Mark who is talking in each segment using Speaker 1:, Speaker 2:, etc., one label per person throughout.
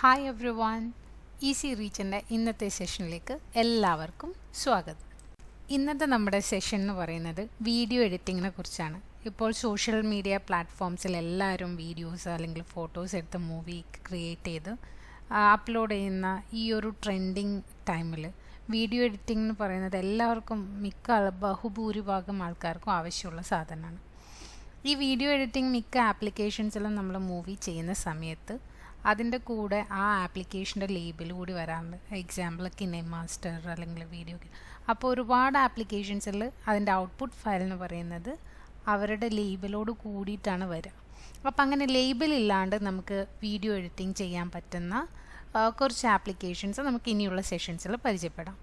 Speaker 1: Hi every one, easy റീച്ചിൻ്റെ ഇന്നത്തെ സെഷനിലേക്ക് എല്ലാവർക്കും സ്വാഗതം. ഇന്നത്തെ നമ്മുടെ സെഷൻ എന്ന് പറയുന്നത് വീഡിയോ എഡിറ്റിങ്ങിനെ കുറിച്ചാണ്. ഇപ്പോൾ സോഷ്യൽ മീഡിയ പ്ലാറ്റ്ഫോംസിൽ എല്ലാവരും വീഡിയോസ് അല്ലെങ്കിൽ ഫോട്ടോസ് എടുത്ത് മൂവി ക്രിയേറ്റ് ചെയ്ത് അപ്ലോഡ് ചെയ്യുന്ന ഈ ഒരു ട്രെൻഡിങ് ടൈമിൽ വീഡിയോ എഡിറ്റിംഗ് എന്ന് പറയുന്നത് എല്ലാവർക്കും ബഹുഭൂരിഭാഗം ആൾക്കാർക്കും ആവശ്യമുള്ള സാധനമാണ്. ഈ വീഡിയോ എഡിറ്റിംഗ് മിക്ക ആപ്ലിക്കേഷൻസിലും നമ്മൾ മൂവി ചെയ്യുന്ന സമയത്ത് അതിൻ്റെ കൂടെ ആ ആപ്ലിക്കേഷൻ്റെ ലേബിൾ കൂടി വരാറുണ്ട്. എക്സാമ്പിൾ കിനെമാസ്റ്റർ അല്ലെങ്കിൽ വീഡിയോ. അപ്പോൾ ഒരുപാട് ആപ്ലിക്കേഷൻസിൽ അതിൻ്റെ ഔട്ട്പുട്ട് ഫയൽ എന്ന് പറയുന്നത് അവരുടെ ലേബിളോട് കൂടിയിട്ടാണ് വരിക. അപ്പം അങ്ങനെ ലേബിൾ ഇല്ലാണ്ട് നമുക്ക് വീഡിയോ എഡിറ്റിംഗ് ചെയ്യാൻ പറ്റുന്ന കുറച്ച് ആപ്ലിക്കേഷൻസ് നമുക്ക് ഇനിയുള്ള സെഷൻസിൽ പരിചയപ്പെടാം.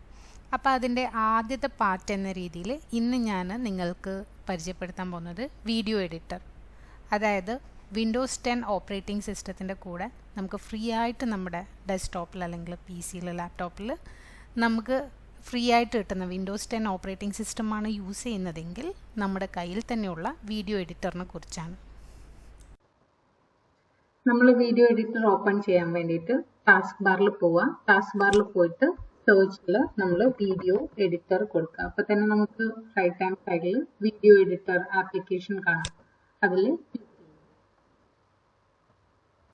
Speaker 1: അപ്പോൾ അതിൻ്റെ ആദ്യത്തെ പാർട്ട് എന്ന രീതിയിൽ ഇന്ന് ഞാൻ നിങ്ങൾക്ക് പരിചയപ്പെടുത്താൻ പോകുന്നത് വീഡിയോ എഡിറ്റർ. അതായത് വിൻഡോസ് 10 ഓപ്പറേറ്റിംഗ് സിസ്റ്റത്തിൻ്റെ കൂടെ നമുക്ക് ഫ്രീ ആയിട്ട് നമ്മുടെ ഡെസ്ക്ടോപ്പിൽ അല്ലെങ്കിൽ പി സിയിൽ ലാപ്ടോപ്പിൽ നമുക്ക് ഫ്രീ ആയിട്ട് കിട്ടുന്ന വിൻഡോസ് 10 ഓപ്പറേറ്റിംഗ് സിസ്റ്റമാണ് യൂസ് ചെയ്യുന്നതെങ്കിൽ നമ്മുടെ കയ്യിൽ തന്നെയുള്ള വീഡിയോ എഡിറ്ററിനെ കുറിച്ചാണ്.
Speaker 2: നമ്മൾ വീഡിയോ എഡിറ്റർ ഓപ്പൺ ചെയ്യാൻ വേണ്ടിയിട്ട് ടാസ്ക് ബാറിൽ പോവുക. ടാസ്ക് ബാറിൽ പോയിട്ട് സെർച്ചിൽ നമ്മൾ വീഡിയോ എഡിറ്റർ കൊടുക്കുക. അപ്പോൾ തന്നെ നമുക്ക് റൈറ്റ് ഹാൻഡ് സൈഡിൽ വീഡിയോ എഡിറ്റർ ആപ്ലിക്കേഷൻ കാണാം. അതിൽ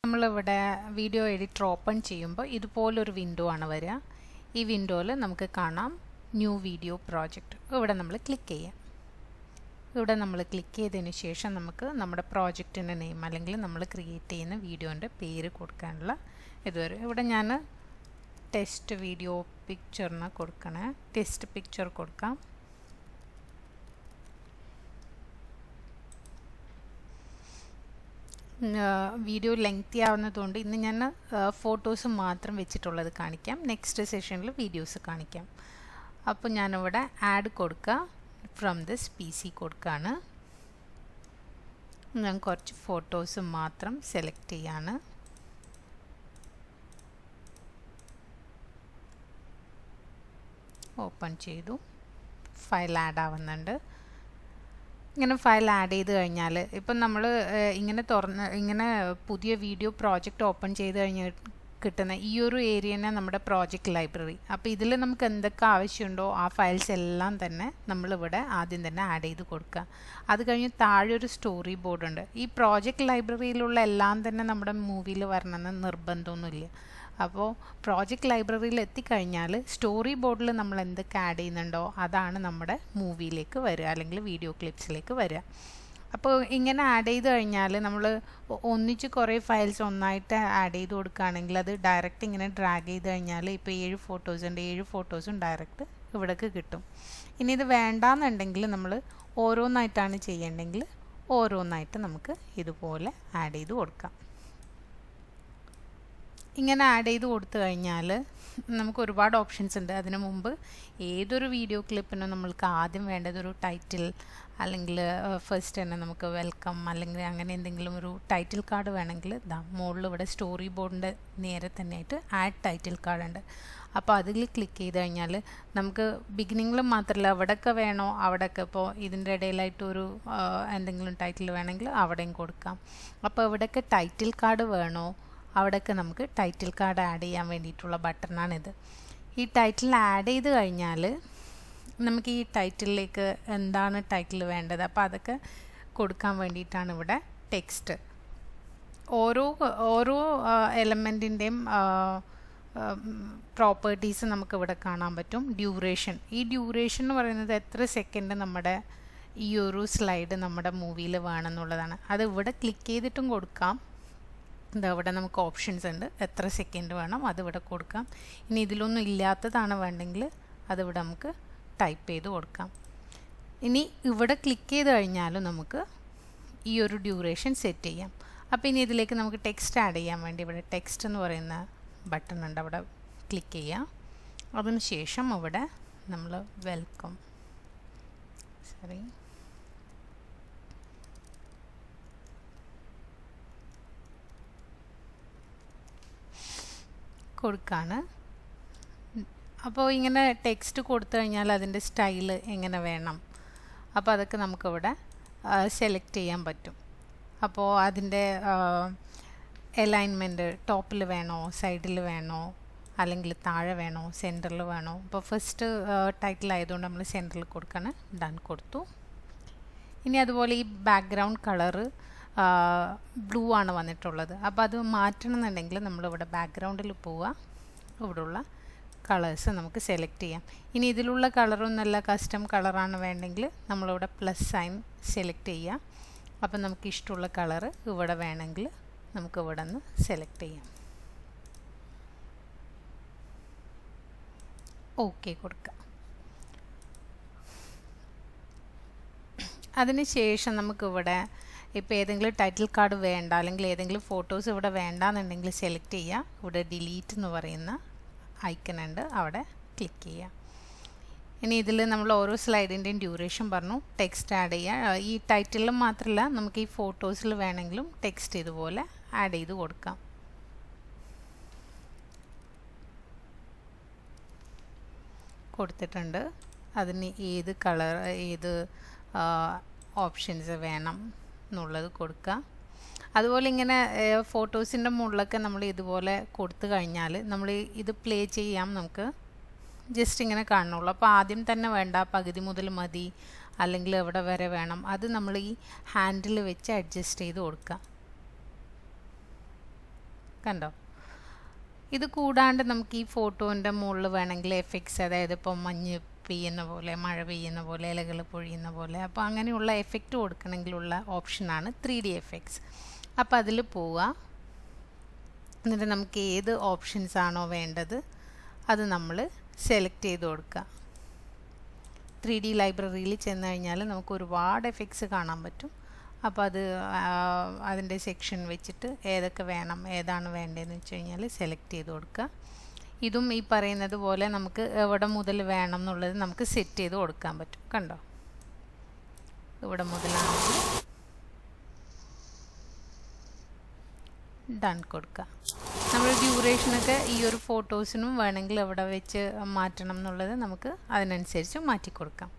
Speaker 1: നമ്മളിവിടെ വീഡിയോ എഡിറ്റർ ഓപ്പൺ ചെയ്യുമ്പോൾ ഇതുപോലൊരു വിൻഡോ ആണ് വരിക. ഈ വിൻഡോയിൽ നമുക്ക് കാണാം ന്യൂ വീഡിയോ പ്രോജക്റ്റ്. ഇവിടെ നമ്മൾ ക്ലിക്ക് ചെയ്യാം. ഇവിടെ നമ്മൾ ക്ലിക്ക് ചെയ്തതിന് ശേഷം നമുക്ക് നമ്മുടെ പ്രോജക്റ്റിൻ്റെ നെയിം അല്ലെങ്കിൽ നമ്മൾ ക്രിയേറ്റ് ചെയ്യുന്ന വീഡിയോൻ്റെ പേര് കൊടുക്കാനുള്ള ഇതുവരെ ഇവിടെ ഞാൻ ടെസ്റ്റ് വീഡിയോ പിക്ചറിന് കൊടുക്കണേ. ടെസ്റ്റ് പിക്ചർ കൊടുക്കാം. വീഡിയോ ലെങ്തി ആവുന്നതുകൊണ്ട് ഇന്ന് ഞാൻ ഫോട്ടോസ് മാത്രം വെച്ചിട്ടുള്ളത് കാണിക്കാം. നെക്സ്റ്റ് സെഷനിൽ വീഡിയോസ് കാണിക്കാം. അപ്പോൾ ഞാനിവിടെ ആഡ് കൊടുക്കുക. ഫ്രം ദിസ് പി സി കൊടുക്കുകയാണ്. ഞാൻ കുറച്ച് ഫോട്ടോസ് മാത്രം സെലക്ട് ചെയ്യാണ്. ഓപ്പൺ ചെയ്തു. ഫയൽ ആഡ് ആവുന്നുണ്ട്. ഇങ്ങനെ ഫയൽ ആഡ് ചെയ്ത് കഴിഞ്ഞാൽ ഇപ്പം നമ്മൾ ഇങ്ങനെ പുതിയ വീഡിയോ പ്രോജക്റ്റ് ഓപ്പൺ ചെയ്ത് കഴിഞ്ഞാൽ കിട്ടുന്ന ഈ ഒരു ഏരിയനെ നമ്മുടെ പ്രോജക്റ്റ് ലൈബ്രറി. അപ്പോൾ ഇതിൽ നമുക്ക് എന്തൊക്കെ ആവശ്യമുണ്ടോ ആ ഫയൽസ് എല്ലാം തന്നെ നമ്മളിവിടെ ആദ്യം തന്നെ ആഡ് ചെയ്ത് കൊടുക്കുക. അത് കഴിഞ്ഞ് താഴെ ഒരു സ്റ്റോറി ബോർഡ് ഉണ്ട്. ഈ പ്രോജക്റ്റ് ലൈബ്രറിയിലുള്ള എല്ലാം തന്നെ നമ്മുടെ മൂവിയിൽ വരണമെന്ന് നിർബന്ധമൊന്നുമില്ല. അപ്പോൾ പ്രോജക്റ്റ് ലൈബ്രറിയിൽ എത്തിക്കഴിഞ്ഞാൽ സ്റ്റോറി ബോർഡിൽ നമ്മൾ എന്തൊക്കെ ആഡ് ചെയ്യുന്നുണ്ടോ അതാണ് നമ്മുടെ മൂവിയിലേക്ക് വരിക അല്ലെങ്കിൽ വീഡിയോ ക്ലിപ്സിലേക്ക് വരിക. അപ്പോൾ ഇങ്ങനെ ആഡ് ചെയ്ത് കഴിഞ്ഞാൽ നമ്മൾ ഒന്നിച്ച് കുറേ ഫയൽസ് ഒന്നായിട്ട് ആഡ് ചെയ്ത് കൊടുക്കുകയാണെങ്കിൽ അത് ഡയറക്റ്റ് ഇങ്ങനെ ഡ്രാഗ് ചെയ്ത് കഴിഞ്ഞാൽ ഇപ്പോൾ 7 ഫോട്ടോസ് ഉണ്ട്, 7 ഫോട്ടോസും ഡയറക്റ്റ് ഇവിടേക്ക് കിട്ടും. ഇനി ഇത് വേണ്ടാന്നുണ്ടെങ്കിൽ നമ്മൾ ഓരോന്നായിട്ടാണ് ചെയ്യേണ്ടെങ്കിൽ ഓരോന്നായിട്ട് നമുക്ക് ഇതുപോലെ ആഡ് ചെയ്ത് കൊടുക്കാം. ഇങ്ങനെ ആഡ് ചെയ്ത് കൊടുത്തു കഴിഞ്ഞാൽ നമുക്ക് ഒരുപാട് ഓപ്ഷൻസ് ഉണ്ട്. അതിനു മുമ്പ് ഏതൊരു വീഡിയോ ക്ലിപ്പിനും നമ്മൾക്ക് ആദ്യം വേണ്ടതൊരു ടൈറ്റിൽ അല്ലെങ്കിൽ ഫസ്റ്റ് തന്നെ നമുക്ക് വെൽക്കം അല്ലെങ്കിൽ അങ്ങനെ എന്തെങ്കിലും ഒരു ടൈറ്റിൽ കാർഡ് വേണമെങ്കിൽ മുകളിൽ ഇവിടെ സ്റ്റോറി ബോർഡിൻ്റെ നേരെ തന്നെയായിട്ട് ആഡ് ടൈറ്റിൽ കാർഡ് ഉണ്ട്. അപ്പോൾ അതിൽ ക്ലിക്ക് ചെയ്ത് കഴിഞ്ഞാൽ നമുക്ക് ബിഗിനിങ്ങിൽ മാത്രമല്ല എവിടെയൊക്കെ വേണോ അവിടെയൊക്കെ ഇപ്പോൾ ഇതിൻ്റെ ഇടയിലായിട്ടൊരു എന്തെങ്കിലും ടൈറ്റിൽ വേണമെങ്കിൽ അവിടെയും കൊടുക്കാം. അപ്പോൾ എവിടെയൊക്കെ ടൈറ്റിൽ കാർഡ് വേണോ അവിടെയൊക്കെ നമുക്ക് ടൈറ്റിൽ കാർഡ് ആഡ് ചെയ്യാൻ വേണ്ടിയിട്ടുള്ള ബട്ടണാണിത്. ഈ ടൈറ്റിൽ ആഡ് ചെയ്ത് കഴിഞ്ഞാൽ നമുക്ക് ഈ ടൈറ്റിലേക്ക് എന്താണ് ടൈറ്റിൽ വേണ്ടത് അപ്പോൾ അതൊക്കെ കൊടുക്കാൻ വേണ്ടിയിട്ടാണ് ഇവിടെ ടെക്സ്റ്റ്. ഓരോ എലമെൻറ്റിൻ്റെയും പ്രോപ്പർട്ടീസ് നമുക്കിവിടെ കാണാൻ പറ്റും. ഡ്യൂറേഷൻ, ഈ ഡ്യൂറേഷൻ എന്ന് പറയുന്നത് എത്ര സെക്കൻഡ് നമ്മുടെ ഈ ഒരു സ്ലൈഡ് നമ്മുടെ മൂവിയിൽ വേണമെന്നുള്ളതാണ്. അത് ഇവിടെ ക്ലിക്ക് ചെയ്തിട്ടും കൊടുക്കാം. ഇവിടെ നമുക്ക് ഓപ്ഷൻസ് ഉണ്ട്, എത്ര സെക്കൻഡ് വേണം അതിവിടെ കൊടുക്കാം. ഇനി ഇതിലൊന്നും ഇല്ലാത്തതാണ് വേണ്ടെങ്കിൽ അതിവിടെ നമുക്ക് ടൈപ്പ് ചെയ്ത് കൊടുക്കാം. ഇനി ഇവിടെ ക്ലിക്ക് ചെയ്ത് കഴിഞ്ഞാലും നമുക്ക് ഈ ഒരു ഡ്യൂറേഷൻ സെറ്റ് ചെയ്യാം. അപ്പോൾ ഇനി ഇതിലേക്ക് നമുക്ക് ടെക്സ്റ്റ് ആഡ് ചെയ്യാൻ വേണ്ടി ഇവിടെ ടെക്സ്റ്റ് എന്ന് പറയുന്ന ബട്ടൺ ഉണ്ട്, അവിടെ ക്ലിക്ക് ചെയ്യാം. അതിന് ശേഷം ഇവിടെ നമ്മൾ വെൽക്കം കൊടുക്കാണ്. അപ്പോൾ ഇങ്ങനെ ടെക്സ്റ്റ് കൊടുത്തു കഴിഞ്ഞാൽ അതിൻ്റെ സ്റ്റൈല് എങ്ങനെ വേണം അപ്പോൾ അതൊക്കെ നമുക്കിവിടെ സെലക്ട് ചെയ്യാൻ പറ്റും. അപ്പോൾ അതിൻ്റെ അലൈൻമെൻറ്റ് ടോപ്പിൽ വേണോ, സൈഡിൽ വേണോ, അല്ലെങ്കിൽ താഴെ വേണോ, സെൻറ്ററിൽ വേണോ. ഇപ്പോൾ ഫസ്റ്റ് ടൈറ്റിൽ ആയതുകൊണ്ട് നമ്മൾ സെൻറ്ററിൽ കൊടുക്കണം. ഡൺ കൊടുത്തു. ഇനി അതുപോലെ ഈ ബാക്ക്ഗ്രൗണ്ട് കളറ് ബ്ലൂ ആണ് വന്നിട്ടുള്ളത്. അപ്പോൾ അത് മാറ്റണം എന്നുണ്ടെങ്കിൽ നമ്മളിവിടെ ബാക്ക്ഗ്രൗണ്ടിൽ പോവുക, ഇവിടെയുള്ള കളേഴ്സ് നമുക്ക് സെലക്ട് ചെയ്യാം. ഇനി ഇതിലുള്ള കളറൊന്നല്ല, കസ്റ്റം കളറാണ് വേണ്ടെങ്കിൽ നമ്മളിവിടെ പ്ലസ് സൈൻ സെലക്ട് ചെയ്യുക. അപ്പം നമുക്ക് ഇഷ്ടമുള്ള കളറ് ഇവിടെ വേണമെങ്കിൽ നമുക്ക് ഇവിടെ നിന്ന് സെലക്ട് ചെയ്യാം. ഓക്കെ കൊടുക്കുക. അതിന് ശേഷം നമുക്കിവിടെ ഇപ്പോൾ ഏതെങ്കിലും ടൈറ്റിൽ കാർഡ് വേണ്ട, അല്ലെങ്കിൽ ഏതെങ്കിലും ഫോട്ടോസ് ഇവിടെ വേണ്ടാന്നുണ്ടെങ്കിൽ സെലക്ട് ചെയ്യുക. ഇവിടെ ഡിലീറ്റ് എന്ന് പറയുന്ന ഐക്കൺ ഉണ്ട്, അവിടെ ക്ലിക്ക് ചെയ്യുക. ഇനി ഇതിൽ നമ്മൾ ഓരോ സ്ലൈഡിൻ്റെയും ഡ്യൂറേഷൻ പറഞ്ഞു, ടെക്സ്റ്റ് ആഡ് ചെയ്യുക. ഈ ടൈറ്റിലും മാത്രമല്ല, നമുക്ക് ഈ ഫോട്ടോസിൽ വേണമെങ്കിലും ടെക്സ്റ്റ് ഇതുപോലെ ആഡ് ചെയ്ത് കൊടുക്കാം. കൊടുത്തിട്ടുണ്ട്. അതിന് ഏത് കളർ, ഏത് ഓപ്ഷൻസ് വേണം എന്നുള്ളത് കൊടുക്കുക. അതുപോലെ ഇങ്ങനെ ഫോട്ടോസിൻ്റെ മുകളിലൊക്കെ നമ്മൾ ഇതുപോലെ കൊടുത്തു കഴിഞ്ഞാൽ നമ്മൾ ഇത് പ്ലേ ചെയ്യാം, നമുക്ക് ജസ്റ്റ് ഇങ്ങനെ കാണുള്ളൂ. അപ്പോൾ ആദ്യം തന്നെ വേണ്ട, പകുതി മുതൽ മതി, അല്ലെങ്കിൽ എവിടെ വരെ വേണം, അത് നമ്മൾ ഈ ഹാൻഡിൽ വെച്ച് അഡ്ജസ്റ്റ് ചെയ്ത് കൊടുക്കുക. കണ്ടോ? ഇത് കൂടാണ്ട് നമുക്ക് ഈ ഫോട്ടോൻ്റെ മുകളിൽ വേണമെങ്കിൽ എഫക്ട്സ്, അതായത് ഇപ്പോൾ മഞ്ഞ് പെയ്യുന്ന പോലെ, മഴ പെയ്യുന്ന പോലെ, ഇലകൾ പൊഴിയുന്ന പോലെ, അപ്പോൾ അങ്ങനെയുള്ള എഫക്റ്റ് കൊടുക്കണമെങ്കിലുള്ള ഓപ്ഷനാണ് 3D എഫക്ട്സ്. അപ്പോൾ അതിൽ പോവുക. എന്നിട്ട് നമുക്ക് ഏത് ഓപ്ഷൻസ് ആണോ വേണ്ടത് അത് നമ്മൾ സെലക്ട് ചെയ്ത് കൊടുക്കുക. 3D ലൈബ്രറിയിൽ ചെന്ന് കഴിഞ്ഞാൽ നമുക്ക് ഒരുപാട് എഫക്ട്സ് കാണാൻ പറ്റും. അപ്പോൾ അത് അതിൻ്റെ സെക്ഷൻ വെച്ചിട്ട് ഏതൊക്കെ വേണം, ഏതാണ് വേണ്ടതെന്ന് വെച്ച് കഴിഞ്ഞാൽ സെലക്ട് ചെയ്ത് കൊടുക്കുക. ഇതും ഈ പറയുന്നത് പോലെ നമുക്ക് എവിടെ മുതൽ വേണം എന്നുള്ളത് നമുക്ക് സെറ്റ് ചെയ്ത് കൊടുക്കാൻ പറ്റും. കണ്ടോ? ഇവിടെ മുതലാണെങ്കിൽ ഡൺ കൊടുക്കുക. നമ്മൾ ഡ്യൂറേഷനൊക്കെ ഈ ഒരു ഫോട്ടോസിനും വേണമെങ്കിൽ എവിടെ വെച്ച് മാറ്റണം എന്നുള്ളത് നമുക്ക് അതിനനുസരിച്ച് മാറ്റി കൊടുക്കാം.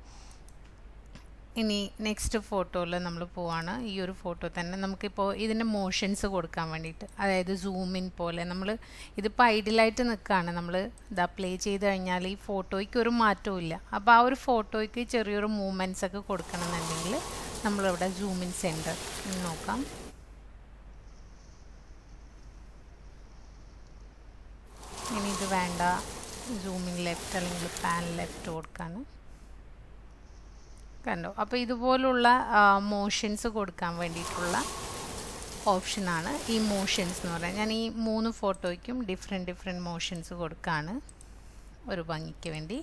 Speaker 1: ഇനി നെക്സ്റ്റ് ഫോട്ടോയിൽ നമ്മൾ പോവാണ്. ഈ ഒരു ഫോട്ടോ തന്നെ നമുക്കിപ്പോൾ ഇതിൻ്റെ മോഷൻസ് കൊടുക്കാൻ വേണ്ടിയിട്ട്, അതായത് സൂം ഇൻ പോലെ, നമ്മൾ ഇതിപ്പോൾ ഐഡിയലായിട്ട് നിൽക്കുകയാണ്, നമ്മൾ ഇതാ പ്ലേ ചെയ്ത് കഴിഞ്ഞാൽ ഈ ഫോട്ടോയ്ക്ക് ഒരു മാറ്റവും ഇല്ല. അപ്പോൾ ആ ഒരു ഫോട്ടോയ്ക്ക് ചെറിയൊരു മൂവ്മെൻറ്റ്സ് ഒക്കെ കൊടുക്കണമെന്നുണ്ടെങ്കിൽ നമ്മളിവിടെ സൂം ഇൻ സെൻറ്റർ നോക്കാം. ഇനി ഇത് വേണ്ട, സൂമിങ് ലെഫ്റ്റ് അല്ലെങ്കിൽ പാൻ ലെഫ്റ്റ് കൊടുക്കാണ്. കണ്ടോ? അപ്പോൾ ഇതുപോലുള്ള മോഷൻസ് കൊടുക്കാൻ വേണ്ടിയിട്ടുള്ള ഓപ്ഷനാണ് ഈ മോഷൻസ് എന്ന് പറയുന്നത്. ഞാൻ ഈ 3 ഫോട്ടോയ്ക്കും ഡിഫറെൻറ്റ് മോഷൻസ് കൊടുക്കുകയാണ് ഒരു ഭംഗിക്ക് വേണ്ടി.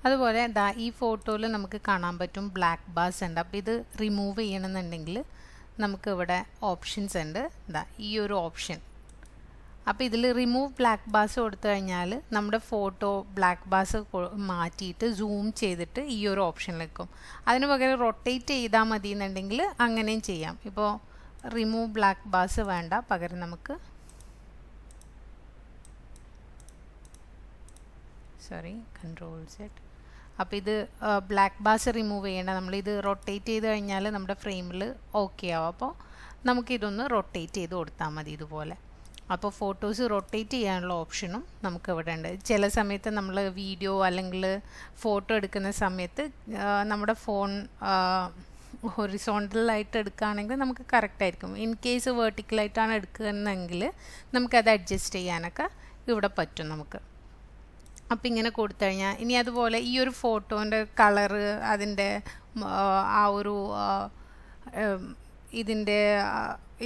Speaker 1: അതുപോലെ ദാ ഈ ഫോട്ടോയിൽ നമുക്ക് കാണാൻ പറ്റും ബ്ലാക്ക് ബാർസ് ഉണ്ട്. അപ്പോൾ ഇത് റിമൂവ് ചെയ്യണമെന്നുണ്ടെങ്കിൽ നമുക്ക് ഇവിടെ ഓപ്ഷൻസ് ഉണ്ട്. ദാ ഈ ഒരു ഓപ്ഷൻ. അപ്പോൾ ഇതിൽ റിമൂവ് ബ്ലാക്ക് ബാർസ് കൊടുത്തു കഴിഞ്ഞാൽ നമ്മുടെ ഫോട്ടോ ബ്ലാക്ക് ബാർസ് മാറ്റിയിട്ട് സൂം ചെയ്തിട്ട് ഈ ഒരു ഓപ്ഷനിലേക്കും, അതിന് പകരം റൊട്ടേറ്റ് ചെയ്താൽ മതി എന്നുണ്ടെങ്കിൽ അങ്ങനെയും ചെയ്യാം. ഇപ്പോൾ റിമൂവ് ബ്ലാക്ക് ബാർസ് വേണ്ട, പകരം നമുക്ക് കൺട്രോൾ സെറ്റ്. അപ്പോൾ ഇത് ബ്ലാക്ക് ബാർസ് റിമൂവ് ചെയ്യേണ്ട, നമ്മളിത് റൊട്ടേറ്റ് ചെയ്ത് കഴിഞ്ഞാൽ നമ്മുടെ ഫ്രെയിമിൽ ഓക്കെ ആവും. അപ്പോൾ നമുക്കിതൊന്ന് റൊട്ടേറ്റ് ചെയ്ത് കൊടുത്താൽ മതി ഇതുപോലെ. അപ്പോൾ ഫോട്ടോസ് റൊട്ടേറ്റ് ചെയ്യാനുള്ള ഓപ്ഷനും നമുക്ക് ഇവിടെ ഉണ്ട്. ചില സമയത്ത് നമ്മൾ വീഡിയോ അല്ലെങ്കിൽ ഫോട്ടോ എടുക്കുന്ന സമയത്ത് നമ്മുടെ ഫോൺ ഹൊറിസോണ്ടലായിട്ട് എടുക്കുകയാണെങ്കിൽ നമുക്ക് കറക്റ്റായിരിക്കും. ഇൻ കേസ് വേർട്ടിക്കലായിട്ടാണ് എടുക്കുന്നതെങ്കിൽ നമുക്കത് അഡ്ജസ്റ്റ് ചെയ്യാനൊക്കെ ഇവിടെ പറ്റും നമുക്ക്. അപ്പം ഇങ്ങനെ കൊടുത്തു കഴിഞ്ഞാൽ, ഇനി അതുപോലെ ഈ ഒരു ഫോട്ടോൻ്റെ കളറ്, അതിൻ്റെ ആ ഒരു ഇതിൻ്റെ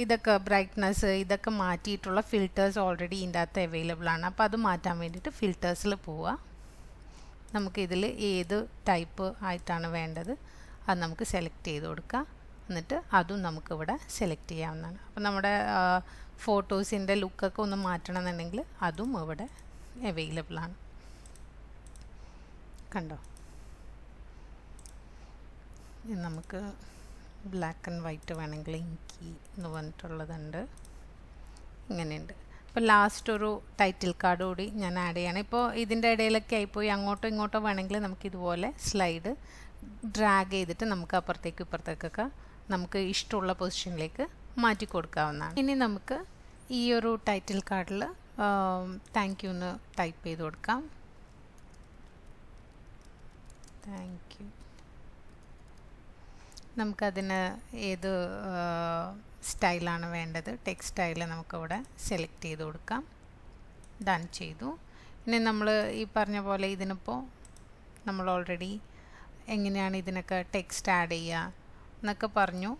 Speaker 1: ഇതൊക്കെ ബ്രൈറ്റ്നസ് ഇതൊക്കെ മാറ്റിയിട്ടുള്ള ഫിൽറ്റേഴ്സ് ഓൾറെഡി ഇതിൻ്റെ അകത്ത് അവൈലബിൾ ആണ്. അപ്പോൾ അത് മാറ്റാൻ വേണ്ടിയിട്ട് ഫിൽറ്റേഴ്സിൽ പോവുക. നമുക്കിതിൽ ഏത് ടൈപ്പ് ആയിട്ടാണ് വേണ്ടത് അത് നമുക്ക് സെലക്ട് ചെയ്ത് കൊടുക്കുക. എന്നിട്ട് അതും നമുക്കിവിടെ സെലക്ട് ചെയ്യാവുന്നതാണ്. അപ്പോൾ നമ്മുടെ ഫോട്ടോസിൻ്റെ ലുക്കൊക്കെ ഒന്ന് മാറ്റണം എന്നുണ്ടെങ്കിൽ അതും ഇവിടെ അവൈലബിൾ ആണ്. കണ്ടോ? നമുക്ക് ബ്ലാക്ക് ആൻഡ് വൈറ്റ് വേണമെങ്കിൽ ഇങ്കി എന്ന് പറഞ്ഞിട്ടുള്ളതുണ്ട്. ഇങ്ങനെയുണ്ട്. ഇപ്പോൾ ലാസ്റ്റ് ഒരു ടൈറ്റിൽ കാർഡ് കൂടി ഞാൻ ആഡ് ചെയ്യണം. ഇപ്പോൾ ഇതിൻ്റെ ഇടയിലൊക്കെ ആയിപ്പോയി അങ്ങോട്ടോ ഇങ്ങോട്ടോ വേണമെങ്കിൽ നമുക്ക് ഇതുപോലെ സ്ലൈഡ് ഡ്രാഗ് ചെയ്തിട്ട് നമുക്ക് അപ്പുറത്തേക്കും ഇപ്പുറത്തേക്കൊക്കെ നമുക്ക് ഇഷ്ടമുള്ള പൊസിഷനിലേക്ക് മാറ്റി കൊടുക്കാവുന്നതാണ്. ഇനി നമുക്ക് ഈ ഒരു ടൈറ്റിൽ കാർഡിൽ താങ്ക് യു എന്ന് ടൈപ്പ് ചെയ്ത് കൊടുക്കാം. Thank you. നമുക്കതിന് ഏത് സ്റ്റൈലാണ് വേണ്ടത്, ടെക്സ്റ്റ് സ്റ്റൈൽ നമുക്കിവിടെ സെലക്ട് ചെയ്ത് കൊടുക്കാം. ഡൺ ചെയ്തു. ഇനി നമ്മൾ ഈ പറഞ്ഞ പോലെ ഇതിനിപ്പോൾ നമ്മൾ ഓൾറെഡി എങ്ങനെയാണ് ഇതിനൊക്കെ ടെക്സ്റ്റ് ആഡ് ചെയ്യുക എന്നൊക്കെ പറഞ്ഞു.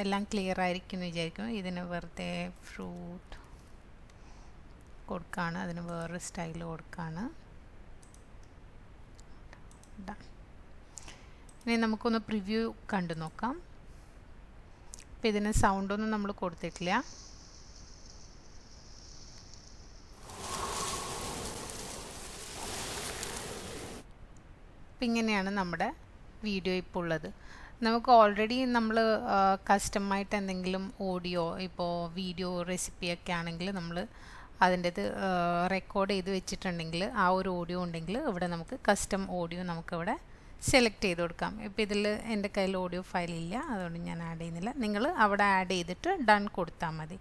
Speaker 1: എല്ലാം ക്ലിയർ ആയിരിക്കും എന്ന് വിചാരിക്കും. ഇതിന് വെറുതെ ഫ്രൂട്ട് കൊടുക്കുകയാണ്, അതിന് വേറൊരു സ്റ്റൈൽ കൊടുക്കുകയാണ്. ഡൺ. ഇനി നമുക്കൊന്ന് പ്രിവ്യൂ കണ്ടു നോക്കാം. അപ്പം ഇതിന് സൗണ്ടൊന്നും നമ്മൾ കൊടുത്തിട്ടില്ല. അപ്പം ഇങ്ങനെയാണ് നമ്മുടെ വീഡിയോ ഇപ്പോൾ ഉള്ളത്. നമുക്ക് ഓൾറെഡി നമ്മൾ കസ്റ്റമായിട്ട് എന്തെങ്കിലും ഓഡിയോ, ഇപ്പോൾ വീഡിയോ റെസിപ്പിയൊക്കെ ആണെങ്കിൽ നമ്മൾ അതിൻ്റെത് റെക്കോർഡ് ചെയ്ത് വെച്ചിട്ടുണ്ടെങ്കിൽ ആ ഒരു ഓഡിയോ ഉണ്ടെങ്കിൽ ഇവിടെ നമുക്ക് കസ്റ്റം ഓഡിയോ നമുക്കിവിടെ സെലക്ട് ചെയ്ത് കൊടുക്കാം. ഇപ്പോൾ ഇതിൽ എൻ്റെ കയ്യിൽ ഓഡിയോ ഫയൽ ഇല്ല, അതുകൊണ്ട് ഞാൻ ആഡ് ചെയ്യുന്നില്ല. നിങ്ങൾ അവിടെ ആഡ് ചെയ്തിട്ട് ഡൺ കൊടുത്താൽ മതി.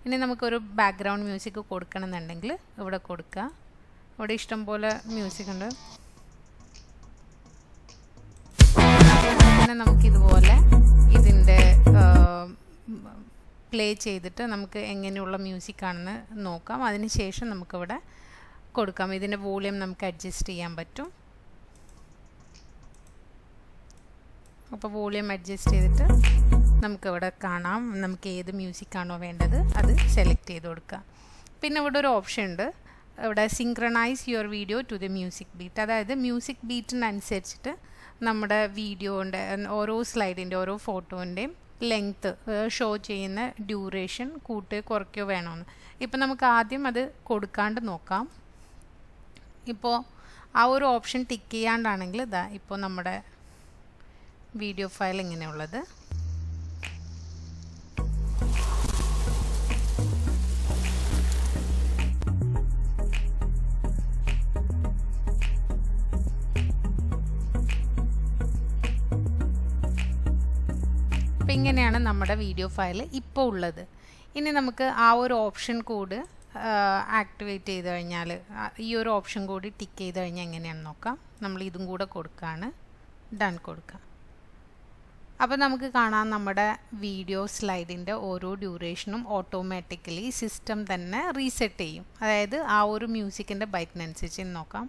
Speaker 1: ഇനി നമുക്കൊരു ബാക്ക്ഗ്രൗണ്ട് മ്യൂസിക് കൊടുക്കണമെന്നുണ്ടെങ്കിൽ ഇവിടെ കൊടുക്കുക. ഇവിടെ ഇഷ്ടംപോലെ മ്യൂസിക് ഉണ്ട്. പിന്നെ നമുക്കിതുപോലെ ഇതിൻ്റെ പ്ലേ ചെയ്തിട്ട് നമുക്ക് എങ്ങനെയുള്ള മ്യൂസിക് ആണെന്ന് നോക്കാം. അതിന് ശേഷം നമുക്കിവിടെ കൊടുക്കാം. ഇതിൻ്റെ വോളിയം നമുക്ക് അഡ്ജസ്റ്റ് ചെയ്യാൻ പറ്റും. അപ്പോൾ വോളിയം അഡ്ജസ്റ്റ് ചെയ്തിട്ട് നമുക്കിവിടെ കാണാം നമുക്ക് ഏത് മ്യൂസിക്കാണോ വേണ്ടത് അത് സെലക്ട് ചെയ്ത് കൊടുക്കുക. പിന്നെ ഇവിടെ ഒരു ഓപ്ഷൻ ഉണ്ട്, ഇവിടെ synchronise your video to the music beat. അതായത് മ്യൂസിക് ബീറ്റിനനുസരിച്ചിട്ട് നമ്മുടെ വീഡിയോൻ്റെ ഓരോ സ്ലൈഡിൻ്റെ ഓരോ ഫോട്ടോൻ്റെയും ലെങ്ത്ത് ഷോ ചെയ്യുന്ന ഡ്യൂറേഷൻ കൂട്ടുകയോ കുറയ്ക്കുകയോ വേണമെന്ന്. ഇപ്പം നമുക്ക് ആദ്യം അത് കൊടുക്കാണ്ട് നോക്കാം. ഇപ്പോൾ ആ ഒരു ഓപ്ഷൻ ടിക്ക് ചെയ്യാണ്ടാണെങ്കിൽ ഇതാ ഇപ്പോൾ നമ്മുടെ വീഡിയോ ഫയൽ ഇങ്ങനെയുള്ളത്. അപ്പം ഇങ്ങനെയാണ് നമ്മുടെ വീഡിയോ ഫയൽ ഇപ്പോൾ ഉള്ളത്. ഇനി നമുക്ക് ആ ഒരു ഓപ്ഷൻ കോഡ് ആക്ടിവേറ്റ് ചെയ്ത് കഴിഞ്ഞാൽ, ഈ ഒരു ഓപ്ഷൻ കൂടി ടിക്ക് ചെയ്ത് കഴിഞ്ഞാൽ എങ്ങനെയാണെന്ന് നോക്കാം. നമ്മൾ ഇതും കൂടെ കൊടുക്കുകയാണ്, ഡൺ കൊടുക്കുക. അപ്പോൾ നമുക്ക് കാണാം നമ്മുടെ വീഡിയോ സ്ലൈഡിൻ്റെ ഓരോ ഡ്യൂറേഷനും ഓട്ടോമാറ്റിക്കലി സിസ്റ്റം തന്നെ റീസെറ്റ് ചെയ്യും. അതായത് ആ ഒരു മ്യൂസിക്കിൻ്റെ ബൈറ്റിനനുസരിച്ച് നോക്കാം.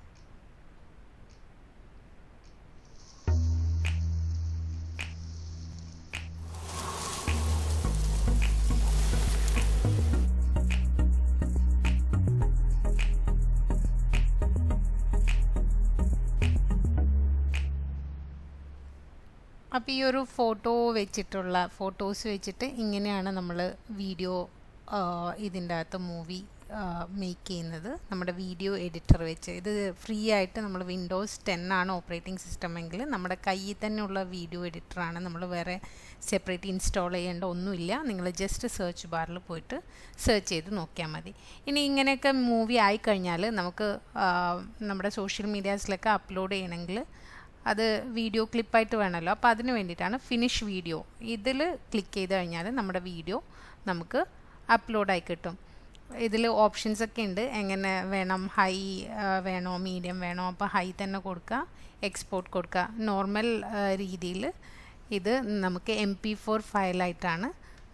Speaker 1: അപ്പോൾ ഈ ഒരു ഫോട്ടോസ് വെച്ചിട്ട് ഇങ്ങനെയാണ് നമ്മൾ വീഡിയോ ഇതിൻ്റെ അകത്ത് മൂവി മേക്ക് ചെയ്യുന്നത് നമ്മുടെ വീഡിയോ എഡിറ്റർ വെച്ച്. ഇത് ഫ്രീ ആയിട്ട് നമ്മൾ വിൻഡോസ് 10 ആണ് ഓപ്പറേറ്റിംഗ് സിസ്റ്റം എങ്കിൽ നമ്മുടെ കയ്യിൽ തന്നെയുള്ള വീഡിയോ എഡിറ്ററാണ്. നമ്മൾ വേറെ സെപ്പറേറ്റ് ഇൻസ്റ്റാൾ ചെയ്യേണ്ട ഒന്നുമില്ല. നിങ്ങൾ ജസ്റ്റ് സെർച്ച് ബാറിൽ പോയിട്ട് സെർച്ച് ചെയ്ത് നോക്കിയാൽ മതി. ഇനി ഇങ്ങനെയൊക്കെ മൂവി ആയിക്കഴിഞ്ഞാൽ നമുക്ക് നമ്മുടെ സോഷ്യൽ മീഡിയാസിലൊക്കെ അപ്ലോഡ് ചെയ്യണമെങ്കിൽ അത് വീഡിയോ ക്ലിപ്പായിട്ട് വേണമല്ലോ. അപ്പോൾ അതിന് വേണ്ടിയിട്ടാണ് ഫിനിഷ് വീഡിയോ. ഇതിൽ ക്ലിക്ക് ചെയ്ത് കഴിഞ്ഞാൽ നമ്മുടെ വീഡിയോ നമുക്ക് അപ്ലോഡായി കിട്ടും. ഇതിൽ ഓപ്ഷൻസ് ഒക്കെ ഉണ്ട്, എങ്ങനെ വേണം, ഹൈ വേണോ മീഡിയം വേണോ. അപ്പോൾ ഹൈ തന്നെ കൊടുക്കുക, എക്സ്പോർട്ട് കൊടുക്കുക. നോർമൽ രീതിയിൽ ഇത് നമുക്ക് MP4 ഫയലായിട്ടാണ്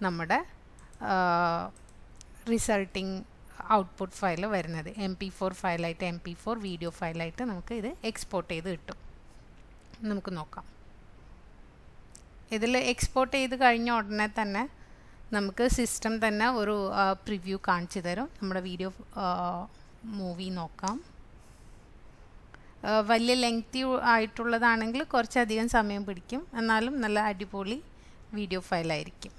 Speaker 1: നമ്മുടെ റിസൾട്ടിങ് ഔട്ട്പുട്ട് ഫയൽ വരുന്നത്. MP4 ഫയലായിട്ട്, MP4 വീഡിയോ ഫയലായിട്ട് നമുക്ക് ഇത് എക്സ്പോർട്ട് ചെയ്ത് കിട്ടും. നമുക്ക് നോക്കാം. ഇതിൽ എക്സ്പോർട്ട് ചെയ്ത് കഴിഞ്ഞ ഉടനെ തന്നെ നമുക്ക് സിസ്റ്റം തന്നെ ഒരു പ്രിവ്യൂ കാണിച്ചു തരും. നമ്മുടെ വീഡിയോ മൂവി നോക്കാം. വലിയ ലെങ്തി ആയിട്ടുള്ളതാണെങ്കിൽ കുറച്ചധികം സമയം പിടിക്കും, എന്നാലും നല്ല അടിപൊളി വീഡിയോ ഫയലായിരിക്കും.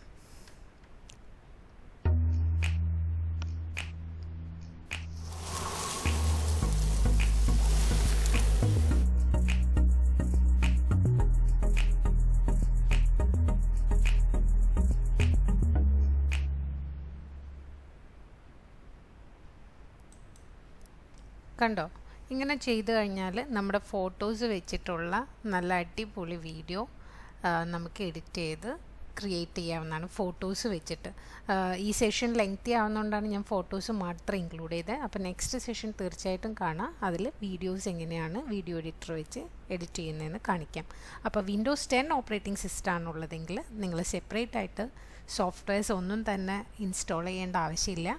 Speaker 1: കണ്ടോ? ഇങ്ങനെ ചെയ്തു കഴിഞ്ഞാൽ നമ്മുടെ ഫോട്ടോസ് വെച്ചിട്ടുള്ള നല്ല അടിപൊളി വീഡിയോ നമുക്ക് എഡിറ്റ് ചെയ്ത് ക്രിയേറ്റ് ചെയ്യാവുന്നതാണ് ഫോട്ടോസ് വെച്ചിട്ട്. ഈ സെഷൻ ലെങ്തി ആവുന്നതുകൊണ്ടാണ് ഞാൻ ഫോട്ടോസ് മാത്രം ഇൻക്ലൂഡ് ചെയ്തത്. അപ്പോൾ നെക്സ്റ്റ് സെഷൻ തീർച്ചയായിട്ടും കാണാം. അതിൽ വീഡിയോസ് എങ്ങനെയാണ് വീഡിയോ എഡിറ്റർ വെച്ച് എഡിറ്റ് ചെയ്യുന്നതെന്ന് കാണിക്കാം. അപ്പോൾ വിൻഡോസ് 10 ഓപ്പറേറ്റിംഗ് സിസ്റ്റം ആണുള്ളതെങ്കിൽ നിങ്ങൾ സെപ്പറേറ്റ് ആയിട്ട് സോഫ്റ്റ്വെയർസ് ഒന്നും തന്നെ ഇൻസ്റ്റാൾ ചെയ്യേണ്ട ആവശ്യമില്ല.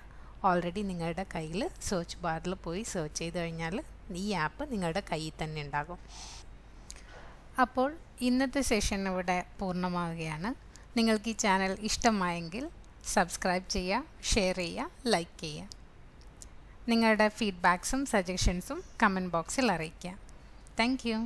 Speaker 1: ഓൾറെഡി നിങ്ങളുടെ കയ്യിൽ സെർച്ച് ബാറിൽ പോയി സെർച്ച് ചെയ്ത് കഴിഞ്ഞാൽ ഈ ആപ്പ് നിങ്ങളുടെ കയ്യിൽ തന്നെ ഉണ്ടാകും. അപ്പോൾ ഇന്നത്തെ സെഷൻ ഇവിടെ പൂർണ്ണമാവുകയാണ്. നിങ്ങൾക്ക് ഈ ചാനൽ ഇഷ്ടമായെങ്കിൽ സബ്സ്ക്രൈബ് ചെയ്യുക, ഷെയർ ചെയ്യുക, ലൈക്ക് ചെയ്യുക. നിങ്ങളുടെ ഫീഡ്ബാക്സും സജഷൻസും കമൻറ്റ് ബോക്സിൽ അറിയിക്കുക. Thank you.